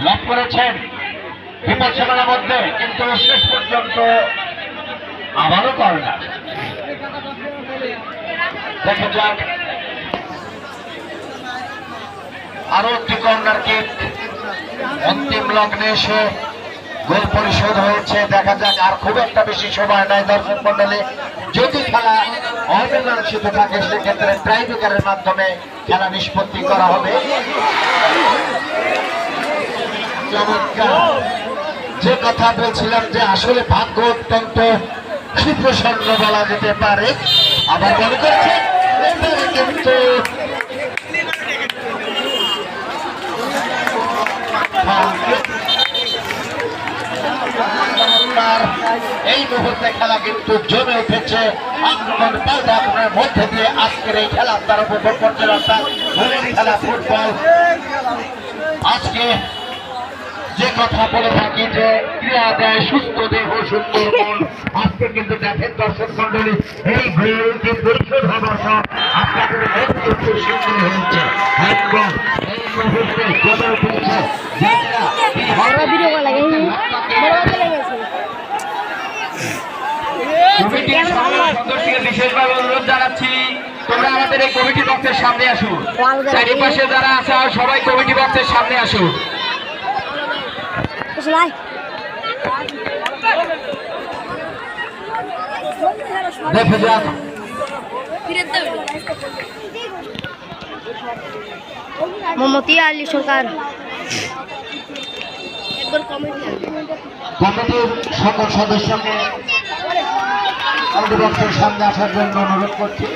লাভ করেছেন বিপদ সেনার মধ্যে, কিন্তু শেষ পর্যন্ত আবারও কর্নার। দেখা যাক আরো একটি কর্নার কিক অন্তিম লগ্নে এসে গোল পরিশোধ হয়েছে। দেখা যাক, আর খুব একটা বেশি সময় নাই দর্শক মন্ডলী। যদি খেলা অমীমাংসিত থাকে সেক্ষেত্রে ট্রাইব্রেকারের মাধ্যমে খেলা নিষ্পত্তি করা হবে। চমৎকার, যে কথা বলছিলাম যে আসলে ভাগ্য অত্যন্ত সুপ্রসন্ন বলা যেতে পারে। আবার মনে করছে কিন্তু এই মুহূর্তে খেলা কিন্তু জমে উঠেছে আক্রমণ পাল্টা আক্রমণের মধ্যে দিয়ে। আজকের এই খেলা তার উপভোগ করতে অর্থাৎ খেলা ফুটবল। আজকে যে কথা বলে থাকি যে ক্রিয়া দেয় সুস্থ দেহ সুন্দর মন, আজকে কিন্তু দেখেন দর্শক মন্ডলী এই গোলটি পরিশোধ হবার পর আপনাদের একটু সুন্দর হয়েছে। একদম এই মুহূর্তে গড়ে উঠেছে বিশেষভাবে অনুরোধ জানাচ্ছি, তোমরা আমাদের এই কমিটি বক্সের সামনে আসো। চারিপাশে যারা আছে সবাই কমিটি বক্সের সামনে আসো। দেখে যাক মমতি আলী সরকার কমিটির সকল সদস্যকে কমিটি বক্সের সামনে আসার জন্য অনুরোধ করছি।